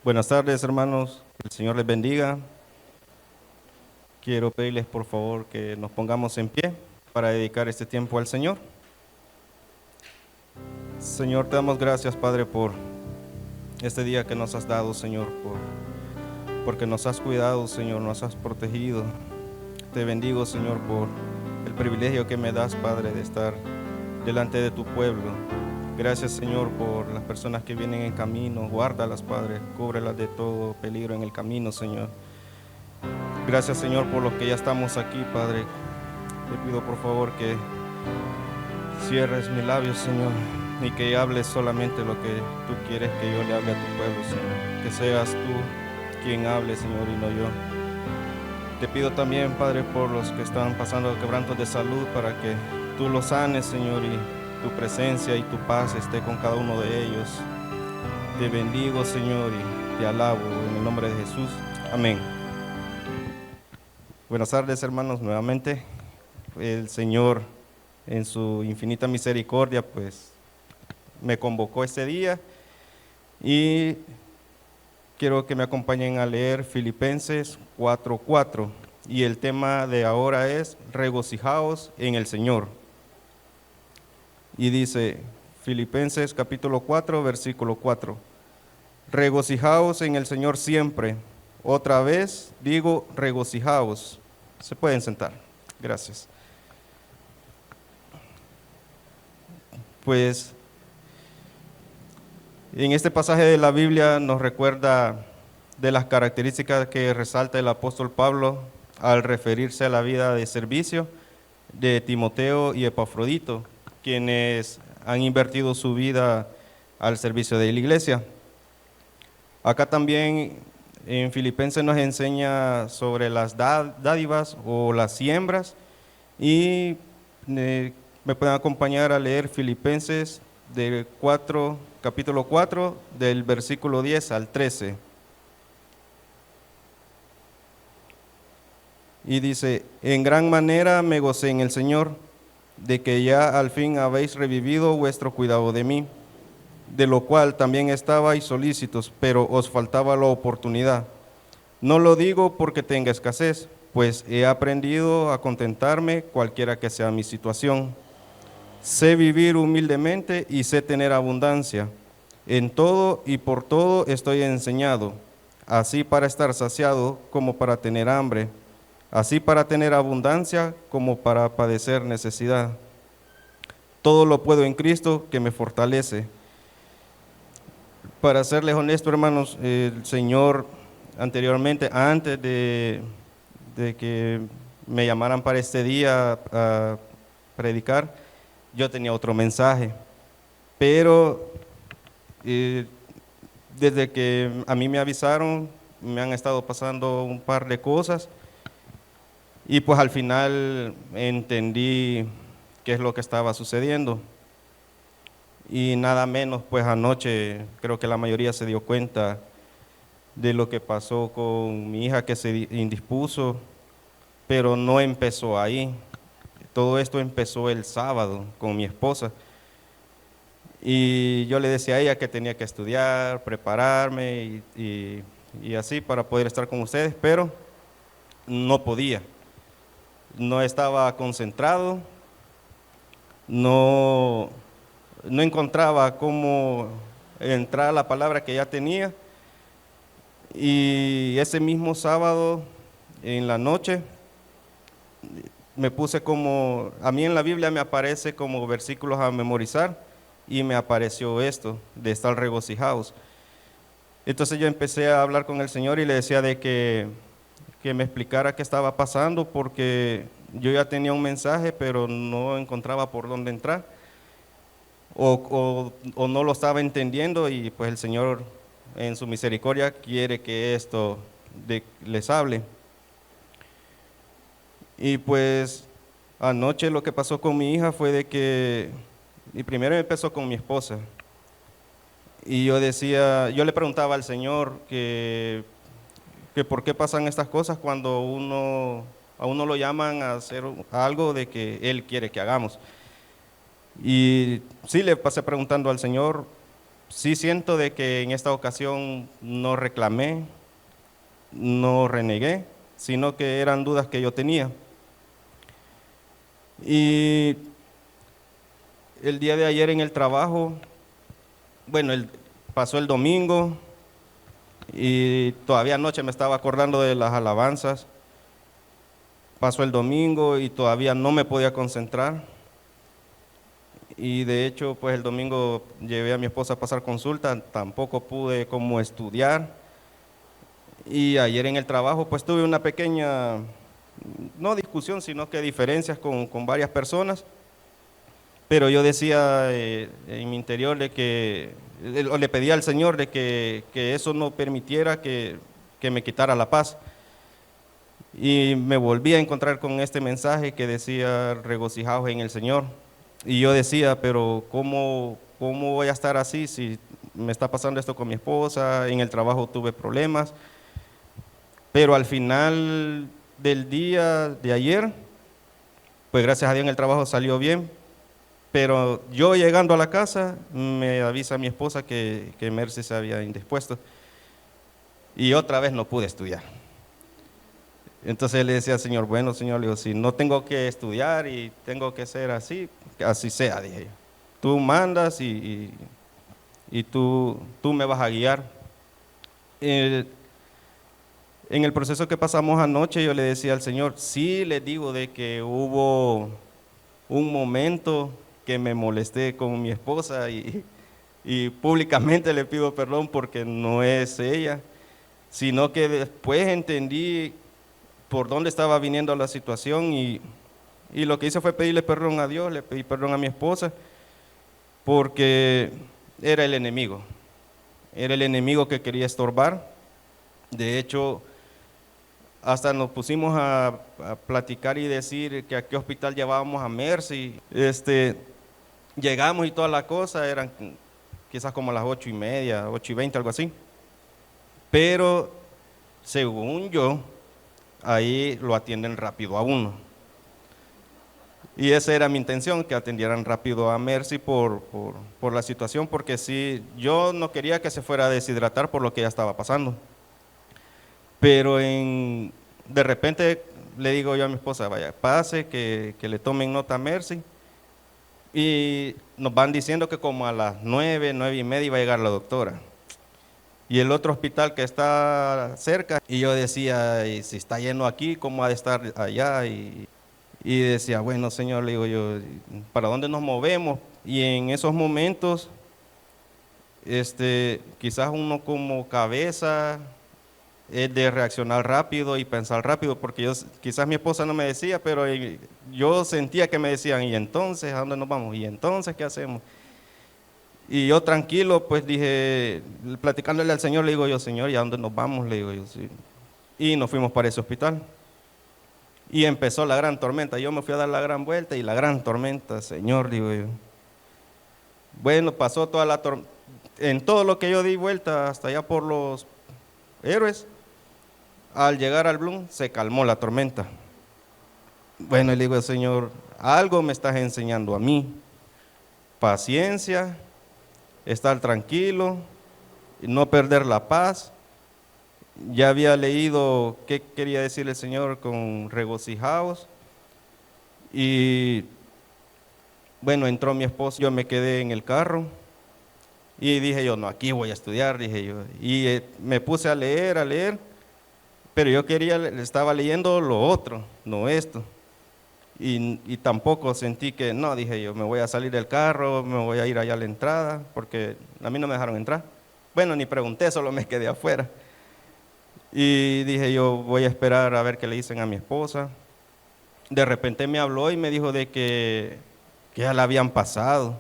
Buenas tardes, hermanos. Que el Señor les bendiga. Quiero pedirles, por favor, que nos pongamos en pie para dedicar este tiempo al Señor. Señor, te damos gracias, Padre, por este día que nos has dado, Señor, porque nos has cuidado, Señor, nos has protegido. Te bendigo, Señor, por el privilegio que me das, Padre, de estar delante de tu pueblo. Gracias, Señor, por las personas que vienen en camino. Guárdalas, Padre, cúbrelas de todo peligro en el camino, Señor. Gracias, Señor, por los que ya estamos aquí, Padre. Te pido, por favor, que cierres mis labios, Señor, y que hables solamente lo que tú quieres que yo le hable a tu pueblo, Señor. Que seas tú quien hable, Señor, y no yo. Te pido también, Padre, por los que están pasando quebrantos de salud, para que tú los sanes, Señor, y tu presencia y tu paz esté con cada uno de ellos. Te bendigo, Señor, y te alabo en el nombre de Jesús. Amén. Buenas tardes, hermanos, nuevamente. El Señor, en su infinita misericordia, pues me convocó este día y quiero que me acompañen a leer Filipenses 4:4, y el tema de ahora es regocijaos en el Señor. Y dice Filipenses capítulo 4, versículo 4: regocijaos en el Señor siempre. Otra vez digo, regocijaos. Se pueden sentar. Gracias. Pues en este pasaje de la Biblia nos recuerda de las características que resalta el apóstol Pablo al referirse a la vida de servicio de Timoteo y Epafrodito, quienes han invertido su vida al servicio de la iglesia. Acá también en Filipenses nos enseña sobre las dádivas o las siembras, y me pueden acompañar a leer Filipenses capítulo 4, del versículo 10 al 13. Y dice: en gran manera me gocé en el Señor, de que ya al fin habéis revivido vuestro cuidado de mí, de lo cual también estabais solícitos, pero os faltaba la oportunidad. No lo digo porque tenga escasez, pues he aprendido a contentarme cualquiera que sea mi situación. Sé vivir humildemente y sé tener abundancia. En todo y por todo estoy enseñado, así para estar saciado como para tener hambre, así para tener abundancia como para padecer necesidad. Todo lo puedo en Cristo que me fortalece. Para serles honesto, hermanos, el Señor anteriormente, antes de que me llamaran para este día a predicar, yo tenía otro mensaje, pero desde que a mí me avisaron, me han estado pasando un par de cosas, y pues al final entendí qué es lo que estaba sucediendo. Y nada menos, pues anoche creo que la mayoría se dio cuenta de lo que pasó con mi hija, que se indispuso, pero no empezó ahí. Todo esto empezó el sábado con mi esposa. Y yo le decía a ella que tenía que estudiar, prepararme y así para poder estar con ustedes, pero no podía. No estaba concentrado, no encontraba cómo entrar a la palabra que ya tenía. Y ese mismo sábado en la noche me puse como, a mí en la Biblia me aparece como versículos a memorizar, y me apareció esto, de estar regocijados. Entonces yo empecé a hablar con el Señor y le decía de que me explicara qué estaba pasando, porque yo ya tenía un mensaje, pero no encontraba por dónde entrar, o no lo estaba entendiendo, y pues el Señor en su misericordia quiere que esto les hable. Y pues anoche lo que pasó con mi hija fue de que, y primero empezó con mi esposa, y yo le preguntaba al Señor que por qué pasan estas cosas cuando a uno lo llaman a hacer algo de que Él quiere que hagamos. Y sí, le pasé preguntando al Señor, sí siento de que en esta ocasión no reclamé, no renegué, sino que eran dudas que yo tenía. Y el día de ayer en el trabajo, bueno, pasó el domingo y todavía anoche me estaba acordando de las alabanzas. Pasó el domingo y todavía no me podía concentrar. Y de hecho, pues el domingo llevé a mi esposa a pasar consulta, tampoco pude como estudiar. Y ayer en el trabajo, pues tuve una pequeña, no discusión, sino que diferencias con varias personas. Pero yo decía en mi interior de que, o le pedía al Señor de que eso no permitiera que me quitara la paz. Y me volví a encontrar con este mensaje que decía regocijaos en el Señor. Y yo decía, pero ¿cómo voy a estar así si me está pasando esto con mi esposa? En el trabajo tuve problemas. Pero al final del día de ayer, pues gracias a Dios en el trabajo salió bien. Pero yo llegando a la casa, me avisa mi esposa que Mercy se había indispuesto. Y otra vez no pude estudiar. Entonces le decía al Señor, bueno, Señor, le digo, si no tengo que estudiar y tengo que ser así, así sea, dije yo. Tú mandas y tú me vas a guiar. En el proceso que pasamos anoche, yo le decía al Señor, sí le digo de que hubo un momento que me molesté con mi esposa y públicamente le pido perdón porque no es ella, sino que después entendí por dónde estaba viniendo la situación y lo que hice fue pedirle perdón a Dios, le pedí perdón a mi esposa, porque era el enemigo que quería estorbar. De hecho, hasta nos pusimos a platicar y decir que a qué hospital llevábamos a Mercy. Llegamos y toda la cosa, eran quizás como las 8:30, 8:20, algo así. Pero según yo, ahí lo atienden rápido a uno. Y esa era mi intención, que atendieran rápido a Mercy por la situación, porque sí, yo no quería que se fuera a deshidratar por lo que ya estaba pasando. Pero de repente le digo yo a mi esposa, vaya, pase, que le tomen nota a Mercy. Y nos van diciendo que como a las 9, 9:30 iba a llegar la doctora. Y el otro hospital que está cerca, y yo decía, y si está lleno aquí, ¿cómo ha de estar allá? Y decía, bueno, Señor, le digo yo, ¿para dónde nos movemos? Y en esos momentos, quizás uno como cabeza es de reaccionar rápido y pensar rápido, porque quizás mi esposa no me decía, pero yo sentía que me decían, ¿y entonces a dónde nos vamos? ¿Y entonces qué hacemos? Y yo tranquilo, pues dije, platicándole al Señor, le digo yo, Señor, ¿y a dónde nos vamos? Le digo yo, sí. Y nos fuimos para ese hospital. Y empezó la gran tormenta. Yo me fui a dar la gran vuelta y la gran tormenta, Señor, digo yo. Bueno, pasó toda la tormenta. En todo lo que yo di vuelta, hasta allá por los Héroes, al llegar al Bloom, se calmó la tormenta. Bueno, le digo, Señor, algo me estás enseñando a mí. Paciencia, estar tranquilo, no perder la paz. Ya había leído qué quería decir el Señor con regocijaos. Y bueno, entró mi esposo, yo me quedé en el carro y dije yo, no, aquí voy a estudiar, dije yo. Y me puse a leer, pero yo estaba leyendo lo otro, no esto. Y tampoco sentí que, no, dije yo, me voy a salir del carro, me voy a ir allá a la entrada, porque a mí no me dejaron entrar. Bueno, ni pregunté, solo me quedé afuera. Y dije yo, voy a esperar a ver qué le dicen a mi esposa. De repente me habló y me dijo de que ya la habían pasado.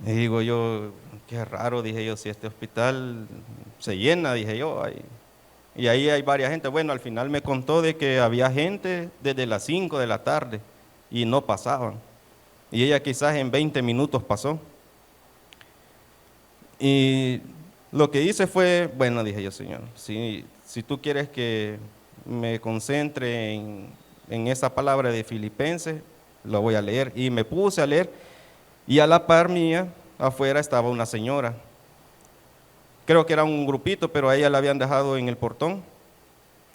Y digo yo, qué raro, dije yo, si este hospital se llena, dije yo. Y ahí hay varias gente. Bueno, al final me contó de que había gente desde las 5 de la tarde y no pasaban. Y ella quizás en 20 minutos pasó. Y lo que hice fue, bueno, dije yo, Señor, si tú quieres que me concentre en esa palabra de Filipenses, lo voy a leer. Y me puse a leer y a la par mía afuera estaba una señora. Creo que era un grupito, pero a ella la habían dejado en el portón.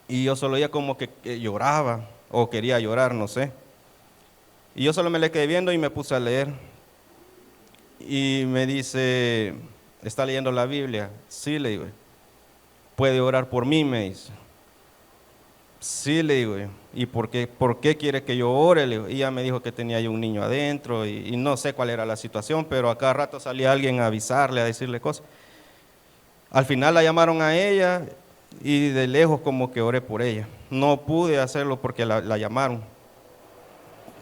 Y yo solo oía como que lloraba, o quería llorar, no sé. Y yo solo me le quedé viendo y me puse a leer. Y me dice, ¿está leyendo la Biblia? Sí, le digo. ¿Puede orar por mí? Me dice. Sí, le digo. ¿Y por qué quiere que yo ore? Le digo. Y ella me dijo que tenía yo un niño adentro y no sé cuál era la situación, pero a cada rato salía alguien a avisarle, a decirle cosas. Al final la llamaron a ella y de lejos como que oré por ella. No pude hacerlo porque la llamaron.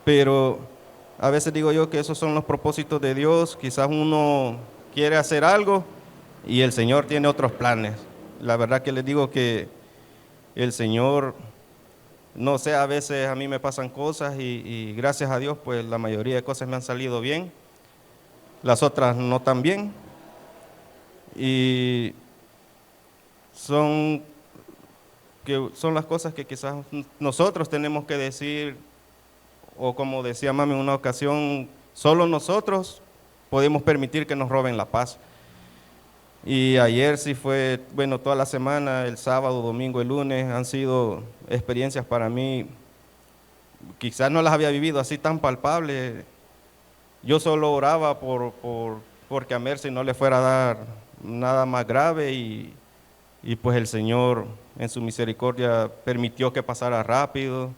Pero a veces digo yo que esos son los propósitos de Dios. Quizás uno quiere hacer algo y el Señor tiene otros planes. La verdad que les digo que el Señor, no sé, a veces a mí me pasan cosas y gracias a Dios pues la mayoría de cosas me han salido bien, las otras no tan bien. Y son las cosas que quizás nosotros tenemos que decir, o como decía mami en una ocasión, solo nosotros podemos permitir que nos roben la paz. Y ayer sí fue, bueno, toda la semana, el sábado, domingo, el lunes, han sido experiencias para mí, quizás no las había vivido así tan palpables. Yo solo oraba porque a Mercy no le fuera a dar nada más grave y pues el Señor en su misericordia permitió que pasara rápido.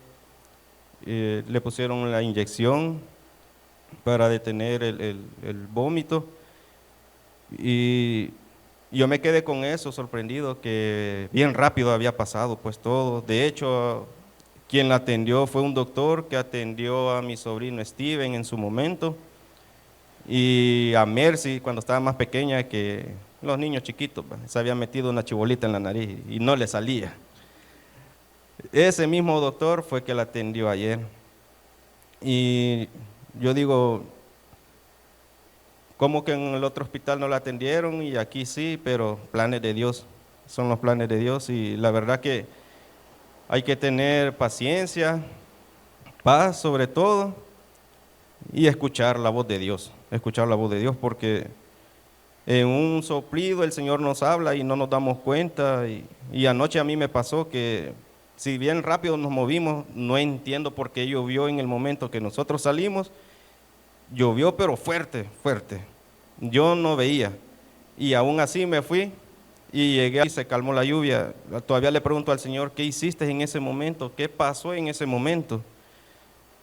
Le pusieron la inyección para detener el vómito y yo me quedé con eso, sorprendido, que bien rápido había pasado pues todo. De hecho, quien la atendió fue un doctor que atendió a mi sobrino Steven en su momento y a Mercy cuando estaba más pequeña, que los niños chiquitos se había metido una chibolita en la nariz y no le salía. Ese mismo doctor fue que la atendió ayer. Y yo digo, ¿cómo que en el otro hospital no la atendieron y aquí sí? Pero planes de Dios, son los planes de Dios y la verdad que hay que tener paciencia, paz sobre todo y escuchar la voz de Dios, porque en un soplido el Señor nos habla y no nos damos cuenta y anoche a mí me pasó que si bien rápido nos movimos, no entiendo por qué llovió en el momento que nosotros salimos. Llovió pero fuerte, fuerte. Yo no veía y aún así me fui y llegué y se calmó la lluvia. Todavía le pregunto al Señor, ¿qué hiciste en ese momento? ¿Qué pasó en ese momento?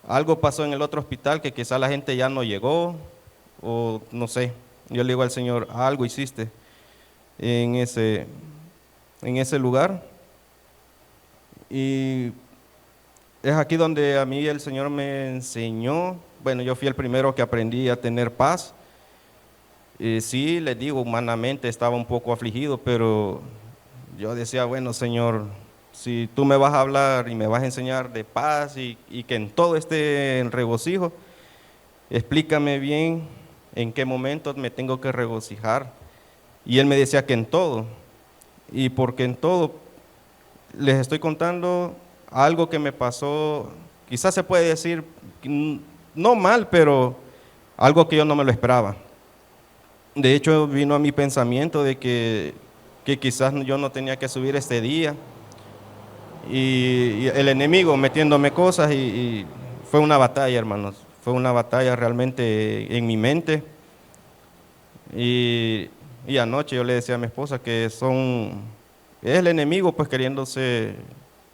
Algo pasó en el otro hospital que quizá la gente ya no llegó o no sé. Yo le digo al Señor, algo hiciste en ese lugar. Y es aquí donde a mí el Señor me enseñó. Bueno, yo fui el primero que aprendí a tener paz. Sí, les digo, humanamente estaba un poco afligido, pero yo decía, bueno, Señor, si tú me vas a hablar y me vas a enseñar de paz y que en todo esté en regocijo, explícame bien en qué momentos me tengo que regocijar. Y él me decía que en todo, y porque en todo les estoy contando algo que me pasó, quizás se puede decir, no mal, pero algo que yo no me lo esperaba. De hecho, vino a mi pensamiento de que quizás yo no tenía que subir este día, y el enemigo metiéndome cosas, y fue una batalla, hermanos, fue una batalla realmente en mi mente. Y anoche yo le decía a mi esposa que es el enemigo pues queriéndose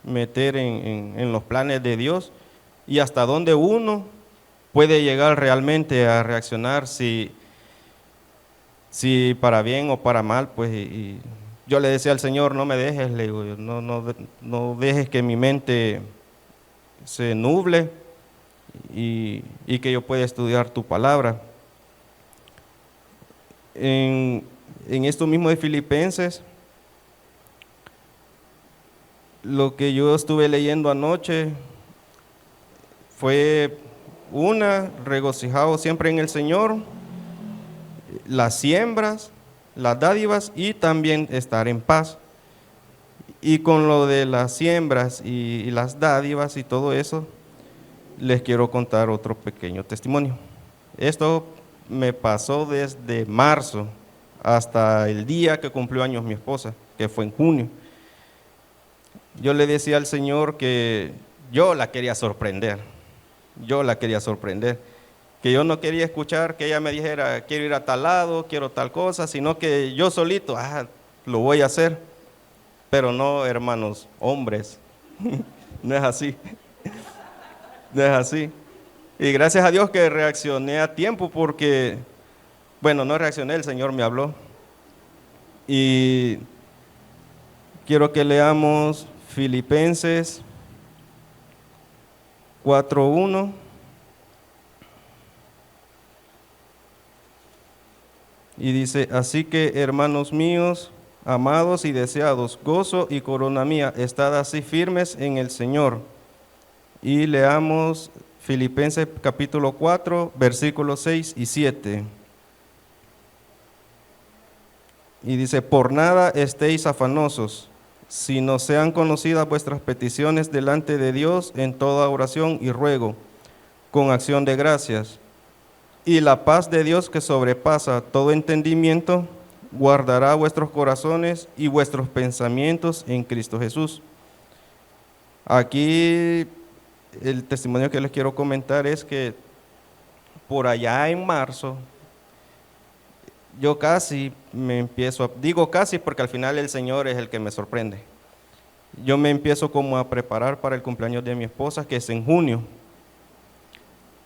meter en los planes de Dios y hasta dónde uno puede llegar realmente a reaccionar, si para bien o para mal, pues. Y yo le decía al Señor, no me dejes, le digo, no dejes que mi mente se nuble y que yo pueda estudiar tu palabra. En esto mismo de Filipenses, lo que yo estuve leyendo anoche fue regocijado siempre en el Señor, las siembras, las dádivas y también estar en paz. Y con lo de las siembras y las dádivas y todo eso, les quiero contar otro pequeño testimonio. Esto me pasó desde marzo hasta el día que cumplió años mi esposa, que fue en junio. Yo le decía al Señor que yo la quería sorprender, que yo no quería escuchar que ella me dijera, quiero ir a tal lado, quiero tal cosa, sino que yo solito, lo voy a hacer, pero no, hermanos, hombres, no es así, no es así. Y gracias a Dios que reaccioné a tiempo porque, bueno, no reaccioné, el Señor me habló. Y quiero que leamos Filipenses 4:1. Y dice, así que hermanos míos, amados y deseados, gozo y corona mía, estad así firmes en el Señor. Y leamos Filipenses capítulo 4, versículos 6 y 7. Y dice, por nada estéis afanosos, sino sean conocidas vuestras peticiones delante de Dios en toda oración y ruego, con acción de gracias. Y la paz de Dios que sobrepasa todo entendimiento, guardará vuestros corazones y vuestros pensamientos en Cristo Jesús. Aquí el testimonio que les quiero comentar es que por allá en marzo, yo casi me empiezo, digo casi porque al final el Señor es el que me sorprende. Yo me empiezo como a preparar para el cumpleaños de mi esposa, que es en junio.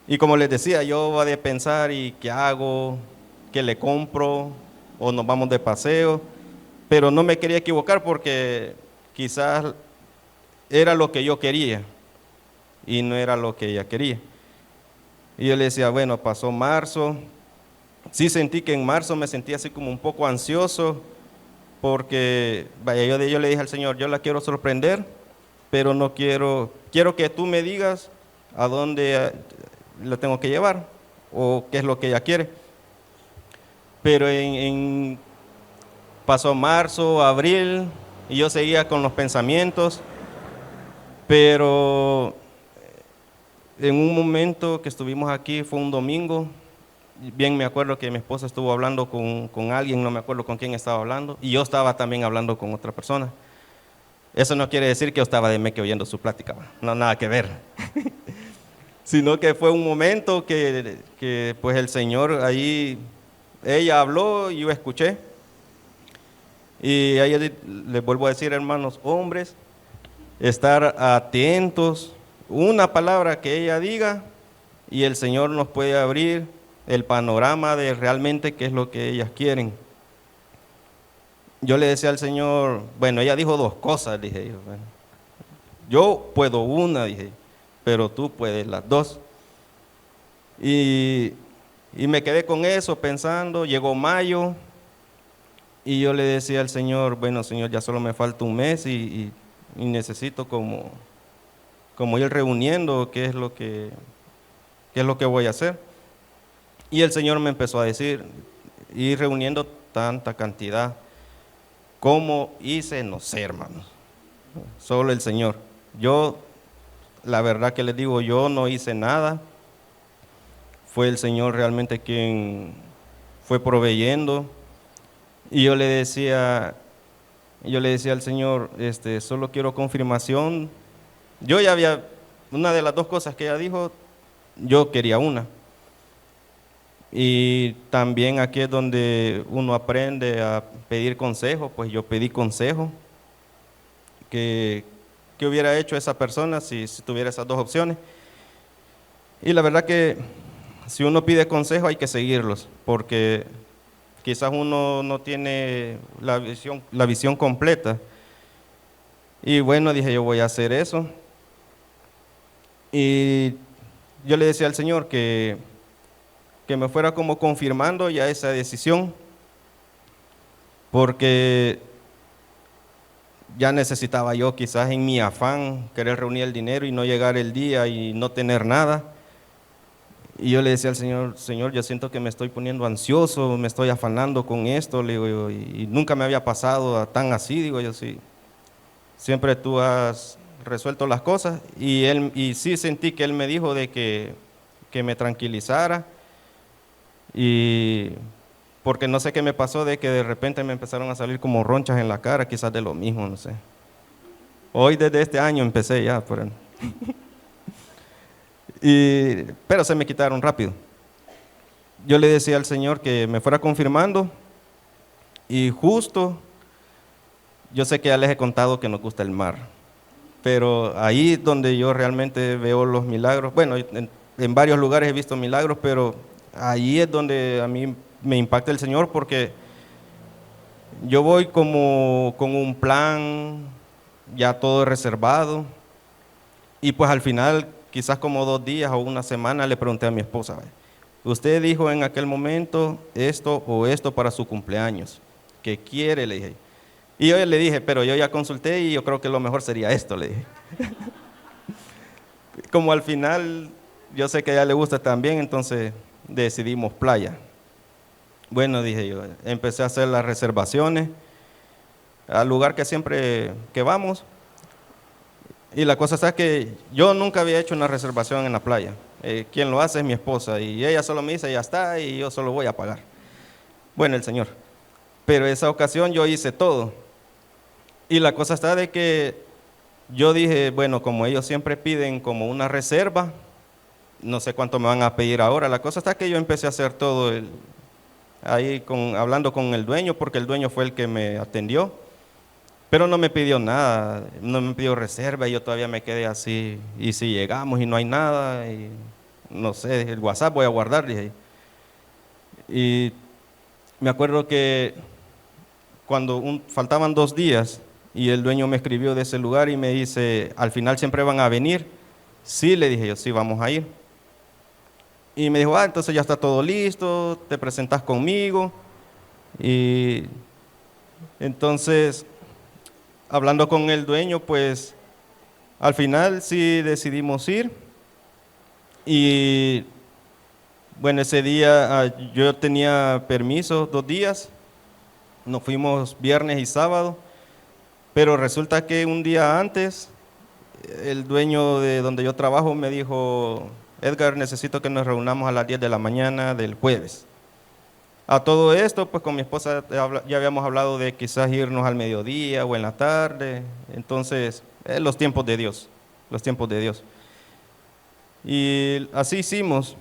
Y como les decía, yo voy a pensar, ¿y qué hago? ¿Qué le compro? ¿O nos vamos de paseo? Pero no me quería equivocar porque quizás era lo que yo quería y no era lo que ella quería. Y yo le decía, bueno, pasó marzo. Sí sentí que en marzo me sentí así como un poco ansioso porque, vaya, yo le dije al Señor, yo la quiero sorprender, pero no quiero que tú me digas a dónde la tengo que llevar o qué es lo que ella quiere. Pero pasó marzo, abril y yo seguía con los pensamientos, pero en un momento que estuvimos aquí, fue un domingo, bien me acuerdo que mi esposa estuvo hablando con alguien, no me acuerdo con quién estaba hablando, y yo estaba también hablando con otra persona. Eso no quiere decir que yo estaba de meque oyendo su plática, no, nada que ver. Sino que fue un momento que pues el Señor ahí, ella habló y yo escuché. Y ahí les vuelvo a decir, hermanos, hombres, estar atentos, una palabra que ella diga y el Señor nos puede abrir el panorama de realmente qué es lo que ellas quieren. Yo le decía al Señor, bueno, ella dijo dos cosas, dije yo, bueno, yo puedo una, dije, pero tú puedes las dos. Y me quedé con eso pensando, llegó mayo y yo le decía al Señor, bueno Señor, ya solo me falta un mes y necesito como ir reuniendo qué es lo que voy a hacer. Y el Señor me empezó a decir, ir reuniendo tanta cantidad. ¿Cómo hice? No sé, hermanos. Solo el Señor. Yo, la verdad que les digo, yo no hice nada. Fue el Señor realmente quien fue proveyendo. Y yo le decía al Señor, solo quiero confirmación. Yo ya había, una de las dos cosas que ella dijo, yo quería una. Y también aquí es donde uno aprende a pedir consejo, pues yo pedí consejo. ¿Qué hubiera hecho esa persona si tuviera esas dos opciones? Y la verdad que si uno pide consejo hay que seguirlos, porque quizás uno no tiene la visión completa. Y bueno, dije, yo voy a hacer eso. Y yo le decía al Señor que me fuera como confirmando ya esa decisión, porque ya necesitaba yo quizás en mi afán querer reunir el dinero y no llegar el día y no tener nada. Y yo le decía al Señor, Señor, yo siento que me estoy poniendo ansioso, me estoy afanando con esto, le digo yo, y nunca me había pasado tan así, digo yo, sí. Siempre tú has resuelto las cosas y sí sentí que Él me dijo de que me tranquilizara Y porque no sé qué me pasó de que de repente me empezaron a salir como ronchas en la cara, quizás de lo mismo, no sé. Hoy desde este año empecé ya, pero se me quitaron rápido. Yo le decía al Señor que me fuera confirmando y justo, yo sé que ya les he contado que nos gusta el mar, pero ahí donde yo realmente veo los milagros, bueno, en varios lugares he visto milagros, pero ahí es donde a mí me impacta el Señor porque yo voy como con un plan ya todo reservado y pues al final, quizás como 2 días o una semana, le pregunté a mi esposa, usted dijo en aquel momento esto o esto para su cumpleaños, ¿qué quiere? Le dije. Y yo le dije, pero yo ya consulté y yo creo que lo mejor sería esto, le dije. Como al final yo sé que a ella le gusta también, entonces decidimos playa. Bueno, dije yo, empecé a hacer las reservaciones al lugar que siempre que vamos. Y la cosa está que yo nunca había hecho una reservación en la playa. Quien lo hace es mi esposa y ella solo me dice, ya está, y yo solo voy a pagar. Bueno, el Señor. Pero esa ocasión yo hice todo. Y la cosa está de que yo dije, bueno, como ellos siempre piden como una reserva, no sé cuánto me van a pedir ahora. La cosa está que yo empecé a hacer todo ahí hablando con el dueño, porque el dueño fue el que me atendió. Pero no me pidió nada, no me pidió reserva y yo todavía me quedé así. Y si llegamos y no hay nada, y no sé, el WhatsApp voy a guardar, dije. Y me acuerdo que cuando faltaban 2 días y el dueño me escribió de ese lugar y me dice, al final siempre van a venir. Sí, le dije yo, sí, vamos a ir. Y me dijo, entonces ya está todo listo, te presentas conmigo. Y entonces, hablando con el dueño, pues al final sí decidimos ir. Y bueno, ese día yo tenía permiso 2 días, nos fuimos viernes y sábado, pero resulta que un día antes el dueño de donde yo trabajo me dijo, Edgar, necesito que nos reunamos a las 10 de la mañana del jueves. A todo esto, pues con mi esposa ya habíamos hablado de quizás irnos al mediodía o en la tarde, entonces los tiempos de Dios, los tiempos de Dios. Y así hicimos,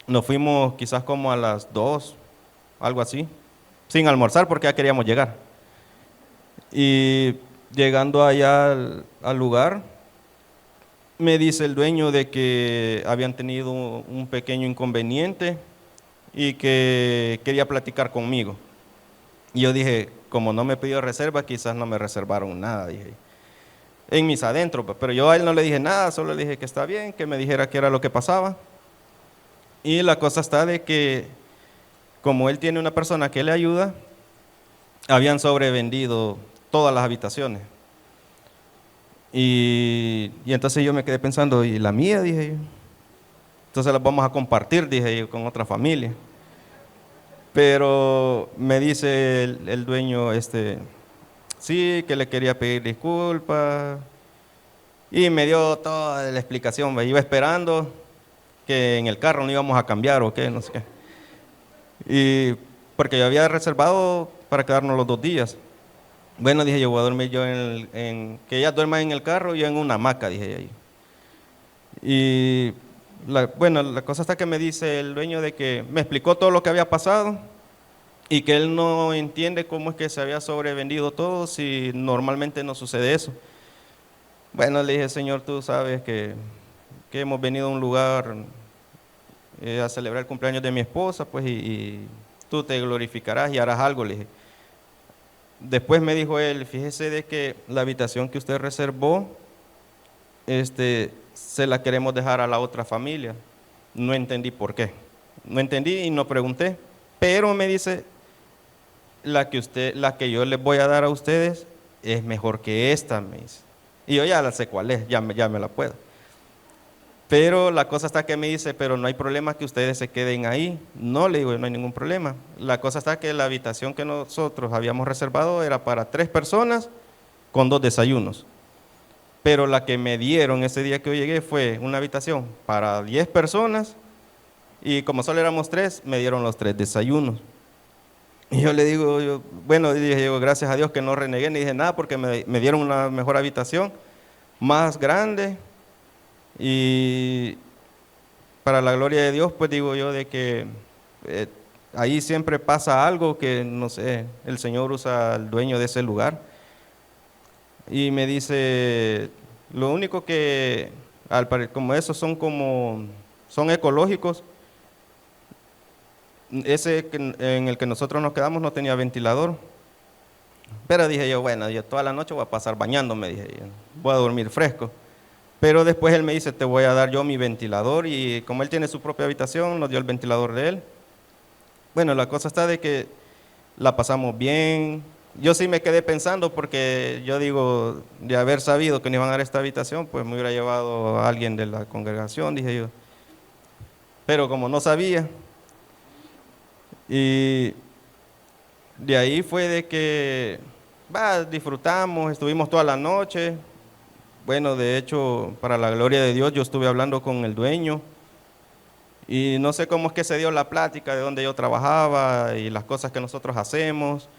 nos fuimos quizás como a las 2, algo así, sin almorzar porque ya queríamos llegar. Y llegando allá al lugar, me dice el dueño de que habían tenido un pequeño inconveniente y que quería platicar conmigo. Y yo dije, como no me pidió reserva, quizás no me reservaron nada, dije. En mis adentros, pero yo a él no le dije nada, solo le dije que está bien, que me dijera qué era lo que pasaba. Y la cosa está de que, como él tiene una persona que le ayuda, habían sobrevendido todas las habitaciones. Y entonces yo me quedé pensando, ¿y la mía? Dije yo. Entonces las vamos a compartir, dije yo, con otra familia. Pero me dice el dueño, sí, que le quería pedir disculpas. Y me dio toda la explicación, me iba esperando que en el carro no íbamos a cambiar o qué, no sé qué. Y porque yo había reservado para quedarnos los 2 días. Bueno, dije yo, voy a dormir yo que ella duerma en el carro y yo en una hamaca, dije yo. Y bueno, la cosa está que me dice el dueño de que me explicó todo lo que había pasado y que él no entiende cómo es que se había sobrevendido todo si normalmente no sucede eso. Bueno, le dije, Señor, tú sabes que hemos venido a un lugar a celebrar el cumpleaños de mi esposa, pues, y tú te glorificarás y harás algo, le dije. Después me dijo él, fíjese de que la habitación que usted reservó, se la queremos dejar a la otra familia. No entendí por qué. No entendí y no pregunté. Pero me dice, la que yo les voy a dar a ustedes es mejor que esta, me dice. Y yo ya la sé cuál es, ya me la puedo. Pero la cosa está que me dice, pero no hay problema que ustedes se queden ahí. No, le digo, no hay ningún problema. La cosa está que la habitación que nosotros habíamos reservado era para 3 personas con 2 desayunos. Pero la que me dieron ese día que yo llegué fue una habitación para 10 personas y como solo éramos 3, me dieron los 3 desayunos. Y yo le digo, bueno, dije yo, gracias a Dios que no renegué ni dije nada porque me dieron una mejor habitación, más grande, y para la gloria de Dios, pues digo yo de que ahí siempre pasa algo que, no sé, el Señor usa al dueño de ese lugar. Y me dice, lo único que, como esos son ecológicos, ese en el que nosotros nos quedamos no tenía ventilador. Pero dije yo, bueno, yo toda la noche voy a pasar bañándome, dije yo, voy a dormir fresco. Pero después él me dice, te voy a dar yo mi ventilador, y como él tiene su propia habitación, nos dio el ventilador de él. Bueno, la cosa está de que la pasamos bien. Yo sí me quedé pensando porque yo digo, de haber sabido que nos iban a dar esta habitación, pues me hubiera llevado a alguien de la congregación, dije yo. Pero como no sabía, y de ahí fue de que disfrutamos, estuvimos toda la noche. Bueno, de hecho, para la gloria de Dios, yo estuve hablando con el dueño y no sé cómo es que se dio la plática de donde yo trabajaba y las cosas que nosotros hacemos.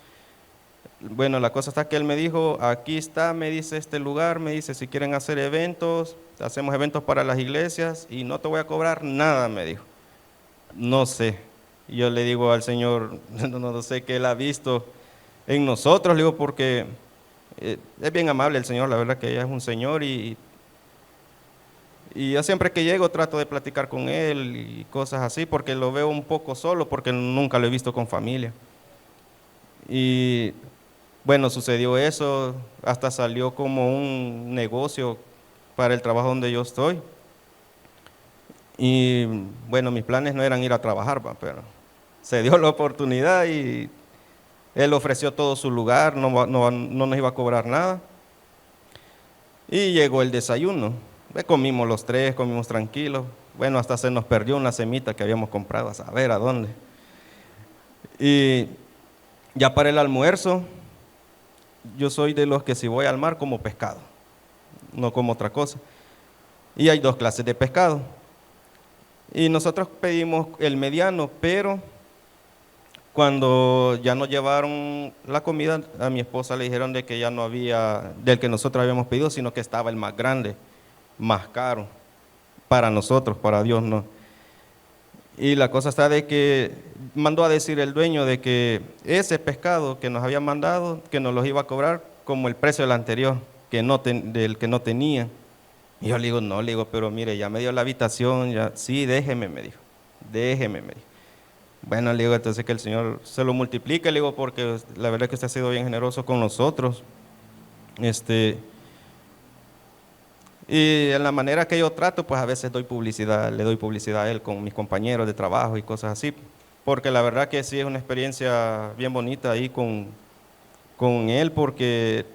Bueno, la cosa está que él me dijo, aquí está, me dice, este lugar, me dice, si quieren hacer eventos, hacemos eventos para las iglesias y no te voy a cobrar nada, me dijo. No sé. Y yo le digo al Señor, no sé qué él ha visto en nosotros, le digo, porque es bien amable el Señor, la verdad que ella es un Señor, y yo siempre que llego trato de platicar con él y cosas así, porque lo veo un poco solo, porque nunca lo he visto con familia. Y bueno, sucedió eso, hasta salió como un negocio para el trabajo donde yo estoy. Y bueno, mis planes no eran ir a trabajar, pero se dio la oportunidad y él ofreció todo su lugar, no nos iba a cobrar nada. Y llegó el desayuno. Comimos los 3, comimos tranquilos. Bueno, hasta se nos perdió una semita que habíamos comprado, a saber a dónde. Y ya para el almuerzo, yo soy de los que si voy al mar como pescado, no como otra cosa. Y hay 2 clases de pescado. Y nosotros pedimos el mediano, pero cuando ya nos llevaron la comida, a mi esposa le dijeron de que ya no había del que nosotros habíamos pedido, sino que estaba el más grande, más caro, para nosotros, para Dios no. Y la cosa está de que mandó a decir el dueño de que ese pescado que nos había mandado, que nos los iba a cobrar como el precio del anterior, del que no tenía. Y yo le digo, no, le digo, pero mire, ya me dio la habitación, ya, sí, déjeme, me dijo, déjeme, me dijo. Bueno, le digo, entonces que el Señor se lo multiplique, le digo, porque la verdad es que usted ha sido bien generoso con nosotros. Y en la manera que yo trato, pues a veces le doy publicidad a él con mis compañeros de trabajo y cosas así, porque la verdad que sí es una experiencia bien bonita ahí con él, porque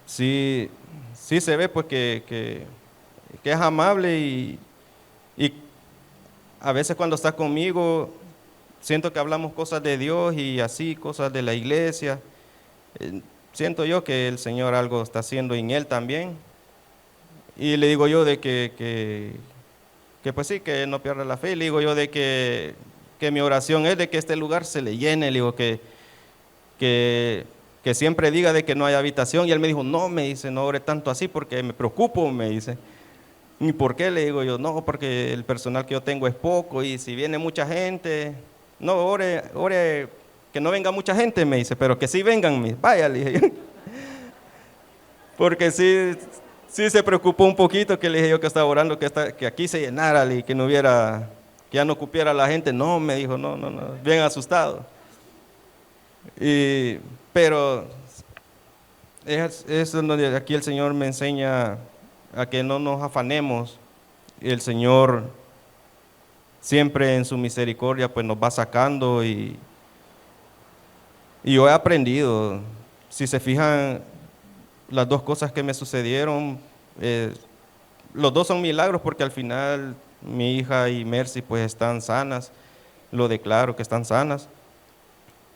sí se ve pues que es amable, y a veces cuando está conmigo siento que hablamos cosas de Dios y así, cosas de la iglesia. Siento yo que el Señor algo está haciendo en él también. Y le digo yo de que pues sí, que no pierda la fe. Y le digo yo de que mi oración es de que este lugar se le llene. Le digo que siempre diga de que no hay habitación. Y él me dijo, no, me dice, no ore tanto así porque me preocupo, me dice. ¿Y por qué? Le digo yo, no, porque el personal que yo tengo es poco y si viene mucha gente, no, ore que no venga mucha gente, me dice, pero que sí vengan, vaya, le dije yo. Porque sí se preocupó un poquito, que le dije yo que estaba orando que aquí se llenara y que no hubiera, que ya no cupiera la gente. No, me dijo, no, bien asustado. Pero es donde aquí el Señor me enseña a que no nos afanemos. El Señor siempre en su misericordia pues nos va sacando, y yo he aprendido, si se fijan, las 2 cosas que me sucedieron, los 2 son milagros, porque al final mi hija y Mercy pues están sanas, lo declaro que están sanas.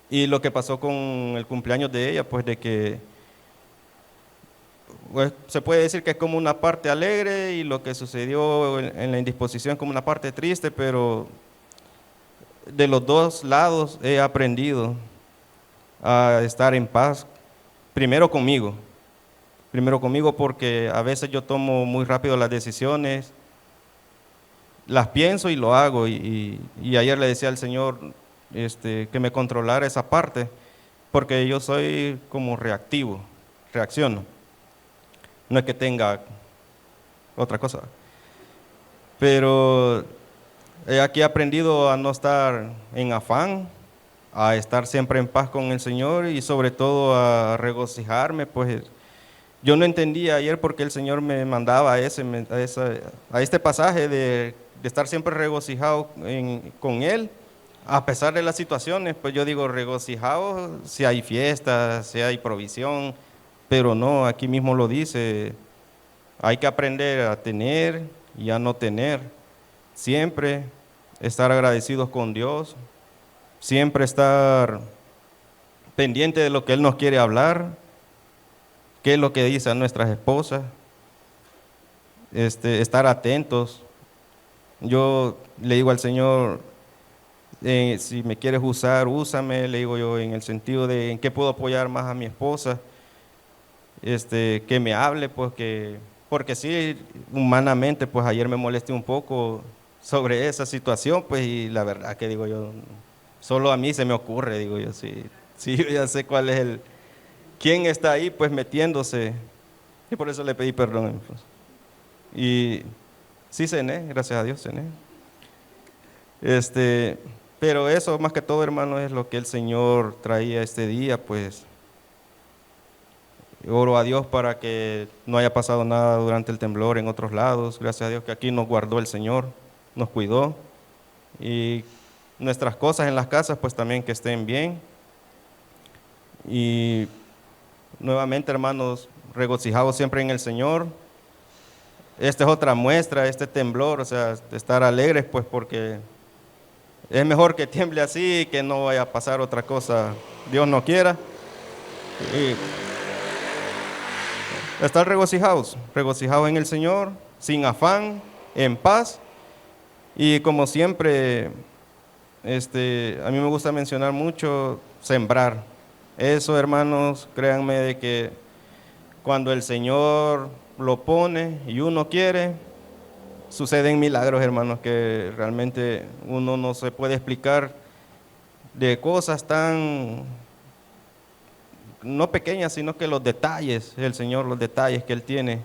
Y lo que pasó con el cumpleaños de ella, pues de que pues, se puede decir que es como una parte alegre y lo que sucedió en la indisposición como una parte triste, pero de los dos lados he aprendido a estar en paz, primero conmigo porque a veces yo tomo muy rápido las decisiones, las pienso y lo hago, y ayer le decía al Señor que me controlara esa parte, porque yo soy como reactivo, reacciono, no es que tenga otra cosa, pero aquí he aprendido a no estar en afán, a estar siempre en paz con el Señor y sobre todo a regocijarme, pues yo no entendía ayer por qué el Señor me mandaba a este pasaje de estar siempre regocijado con Él, a pesar de las situaciones. Pues yo digo regocijado si hay fiestas, si hay provisión, pero no, aquí mismo lo dice, hay que aprender a tener y a no tener, siempre estar agradecidos con Dios, siempre estar pendiente de lo que Él nos quiere hablar, qué es lo que dicen nuestras esposas, estar atentos. Yo le digo al Señor, si me quieres usar, úsame, le digo yo, en el sentido de en qué puedo apoyar más a mi esposa, que me hable, pues porque sí, humanamente, pues ayer me molesté un poco sobre esa situación, pues y la verdad que digo yo, solo a mí se me ocurre, digo yo, sí, yo ya sé cuál es quién está ahí pues metiéndose, y por eso le pedí perdón. Pues. Y sí cené, gracias a Dios cené. Pero eso más que todo, hermano, es lo que el Señor traía este día, pues oro a Dios para que no haya pasado nada durante el temblor en otros lados, gracias a Dios que aquí nos guardó el Señor, nos cuidó, y nuestras cosas en las casas pues también que estén bien. Y nuevamente, hermanos, regocijados siempre en el Señor. Esta es otra muestra, este temblor, o sea, estar alegres, pues porque es mejor que tiemble así y que no vaya a pasar otra cosa, Dios no quiera. Y estar regocijados en el Señor, sin afán, en paz. Y como siempre, a mí me gusta mencionar mucho, sembrar. Eso, hermanos, créanme de que cuando el Señor lo pone y uno quiere, suceden milagros, hermanos, que realmente uno no se puede explicar, de cosas tan, no pequeñas, sino que los detalles, el Señor, los detalles que Él tiene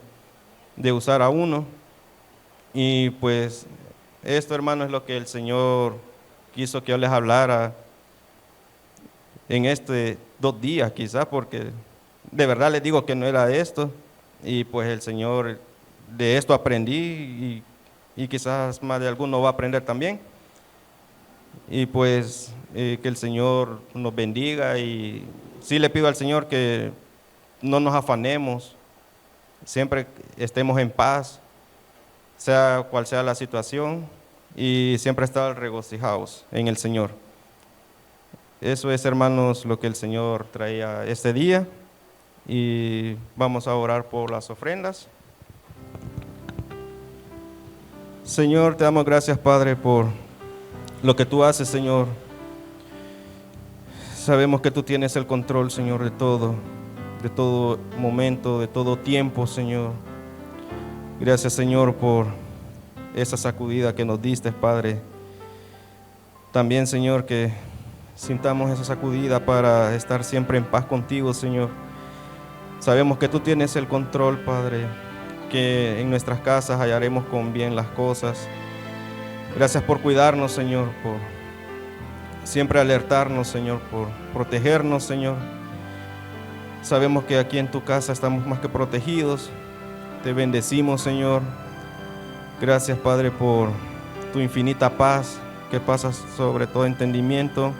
de usar a uno. Y pues esto, hermano, es lo que el Señor quiso que yo les hablara en 2 días quizás, porque de verdad les digo que no era esto, y pues el Señor, de esto aprendí, y quizás más de alguno va a aprender también, y pues que el Señor nos bendiga, y sí le pido al Señor que no nos afanemos, siempre estemos en paz, sea cual sea la situación, y siempre estar regocijados en el Señor. Eso es, hermanos, lo que el Señor traía este día, y vamos a orar por las ofrendas. Señor, te damos gracias, Padre, por lo que tú haces, Señor. Sabemos que tú tienes el control, Señor, de todo momento, de todo tiempo, Señor. Gracias, Señor, por esa sacudida que nos diste, Padre. También, Señor, que sintamos esa sacudida para estar siempre en paz contigo, Señor. Sabemos que tú tienes el control, Padre, que en nuestras casas hallaremos con bien las cosas. Gracias por cuidarnos, Señor, por siempre alertarnos, Señor, por protegernos, Señor. Sabemos que aquí en tu casa estamos más que protegidos. Te bendecimos, Señor. Gracias, Padre, por tu infinita paz que pasa sobre todo entendimiento.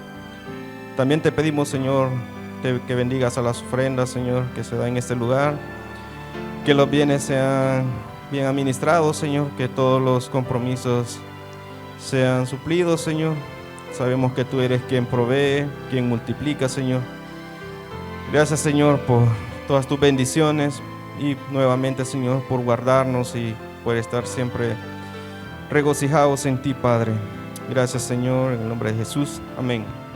También te pedimos, Señor, que bendigas a las ofrendas, Señor, que se dan en este lugar. Que los bienes sean bien administrados, Señor. Que todos los compromisos sean suplidos, Señor. Sabemos que tú eres quien provee, quien multiplica, Señor. Gracias, Señor, por todas tus bendiciones. y nuevamente, Señor, por guardarnos y por estar siempre regocijados en ti, Padre. Gracias, Señor, en el nombre de Jesús. Amén.